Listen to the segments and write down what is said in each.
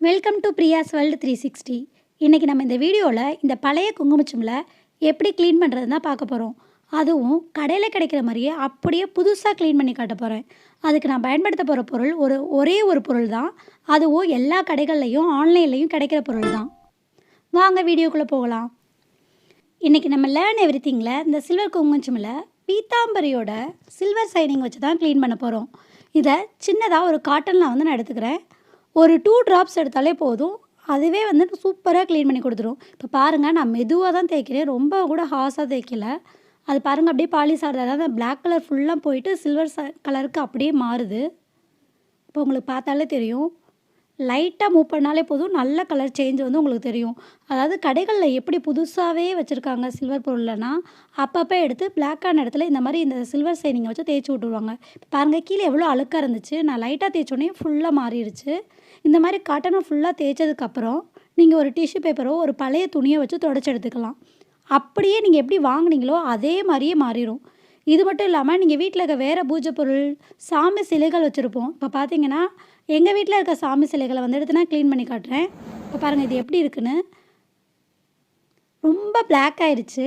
Welcome to Priya's world 360. இன்றைக்கி நம்ம இந்த வீடியோவில் இந்த பழைய குங்குமச்சிமில் எப்படி க்ளீன் பண்ணுறதுன்னு தான் பார்க்க போகிறோம். அதுவும் கடையில் கிடைக்கிற மாதிரியே அப்படியே புதுசாக க்ளீன் பண்ணி காட்ட போகிறேன். அதுக்கு நான் பயன்படுத்த போகிற பொருள் ஒரே ஒரு பொருள் தான். அதுவும் எல்லா கடைகள்லையும் ஆன்லைன்லேயும் கிடைக்கிற பொருள் தான். வாங்க வீடியோக்குள்ளே போகலாம். இன்றைக்கி நம்ம லேர்ன் எவ்ரிதிங்கில் இந்த சில்வர் குங்குமச்சிமில் பீத்தாம்பரியோட சில்வர் சைனிங் வச்சு தான் க்ளீன் பண்ண போகிறோம். இதை சின்னதாக ஒரு காட்டனில் நான் எடுத்துக்கிறேன். ஒரு 2 ட்ராப்ஸ் எடுத்தாலே போதும். அதுவே சூப்பராக க்ளீன் பண்ணி கொடுத்துரும். இப்போ பாருங்கள், நான் மெதுவாக தான் தேய்க்கிறேன், ரொம்ப கூட ஹாஸாக தேய்க்கல. அது பாருங்கள், அப்படியே பாலிஷ் ஆகிறது, அதாவது பிளாக் கலர் ஃபுல்லாக போயிட்டு சில்வர் கலருக்கு அப்படியே மாறுது. இப்போ உங்களுக்கு பார்த்தாலே தெரியும். லைட்டாக மூவ் பண்ணாலே போதும், நல்ல கலர் சேஞ்ச் உங்களுக்கு தெரியும். அதாவது கடைகளில் எப்படி புதுசாகவே வச்சுருக்காங்க சில்வர் பொருள்னா, அப்பப்போ எடுத்து பிளாக்கான இடத்துல இந்த மாதிரி இந்த சில்வர் சைனிங்கை வச்சு தேய்ச்சி விட்டுருவாங்க. இப்போ பாருங்கள், கீழே எவ்வளோ அழுக்காக இருந்துச்சு, நான் லைட்டாக தேய்ச்சோடனே ஃபுல்லாக மாறிடுச்சு. இந்த மாதிரி காட்டனை ஃபுல்லாக தேய்ச்சதுக்கப்புறம் நீங்கள் ஒரு டிஷ்யூ பேப்பரோ ஒரு பழைய துணியை வச்சு தொடச்சி எடுத்துக்கலாம். அப்படியே நீங்கள் எப்படி வாங்கினீங்களோ அதே மாதிரியே மாறிடும். இது மட்டும் இல்லாமல் நீங்கள் வீட்டில் இருக்க வேறு பூஜை பொருள், சாமி சிலைகள் வச்சுருப்போம். இப்போ பார்த்தீங்கன்னா எங்கள் வீட்டில் இருக்க சாமி சிலைகளை எடுத்து நான் க்ளீன் பண்ணி காட்டுறேன். இப்போ பாருங்கள், இது எப்படி இருக்குன்னு. ரொம்ப பிளாக் ஆயிடுச்சு.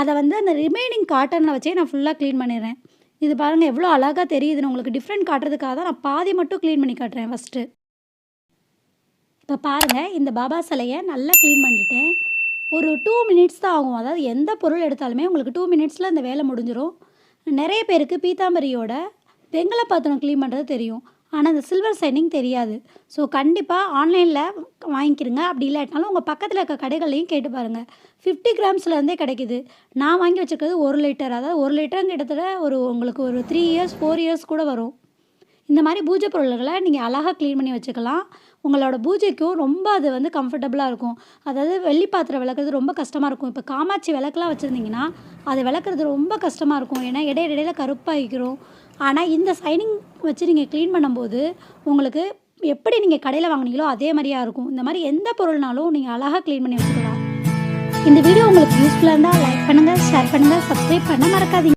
அதை அந்த ரிமைனிங் காட்டனில் வச்சே நான் ஃபுல்லாக க்ளீன் பண்ணிடுறேன். இது பாருங்கள் எவ்வளோ அழகாக தெரியுதுன்னு. உங்களுக்கு டிஃப்ரெண்ட் காட்டுறதுக்காக தான் நான் பாதி மட்டும் க்ளீன் பண்ணி காட்டுறேன் ஃபஸ்ட்டு. இப்போ பாருங்கள், இந்த பாபா சிலையை நல்லா க்ளீன் பண்ணிட்டேன். ஒரு 2 மினிட்ஸ் தான் ஆகும். அதாவது எந்த பொருள் எடுத்தாலுமே உங்களுக்கு 2 மினிட்ஸில் இந்த வேலை முடிஞ்சிடும். நிறைய பேருக்கு பீத்தாம்பரியோட வெங்கல பாத்திரம் க்ளீன் பண்ணுறது தெரியும், ஆனால் இந்த சில்வர் சைனிங் தெரியாது. ஸோ கண்டிப்பாக ஆன்லைனில் வாங்கிக்கிறங்க. அப்படி இல்லாட்டினாலும் உங்கள் பக்கத்தில் இருக்க கடைகள்லையும் கேட்டு பாருங்கள். 50 கிராம்ஸ்லேருந்தே கிடைக்கிது. நான் வாங்கி வச்சுருக்கிறது 1 லிட்டர். அதாவது 1 லிட்டர் கிட்டத்தட்ட உங்களுக்கு ஒரு 3 இயர்ஸ் 4 இயர்ஸ் கூட வரும். இந்த மாதிரி பூஜை பொருள்களை நீங்கள் அழகாக க்ளீன் பண்ணி வச்சுக்கலாம். உங்களோட பூஜைக்கும் ரொம்ப அது கம்ஃபர்டபுளாக இருக்கும். அதாவது வெள்ளி பாத்திரம் விளக்குறது ரொம்ப கஷ்டமாக இருக்கும். இப்போ காமாட்சி விளக்குலாம் வச்சுருந்தீங்கன்னா அதை விளக்குறது ரொம்ப கஷ்டமாக இருக்கும். ஏன்னா இடையில கருப்பாகிக்கிறோம். ஆனால் இந்த சைனிங் வச்சு நீங்கள் க்ளீன் பண்ணும்போது உங்களுக்கு எப்படி நீங்கள் கடையில் வாங்கினீங்களோ அதே மாதிரியா இருக்கும். இந்த மாதிரி எந்த பொருள்னாலும் நீங்கள் அழகாக க்ளீன் பண்ணி வச்சுக்கலாம். இந்த வீடியோ உங்களுக்கு யூஸ்ஃபுல்லாக இருந்தால் லைக் பண்ணுங்கள், ஷேர் பண்ணுங்கள், சப்ஸ்கிரைப் பண்ண மறக்காதீங்க.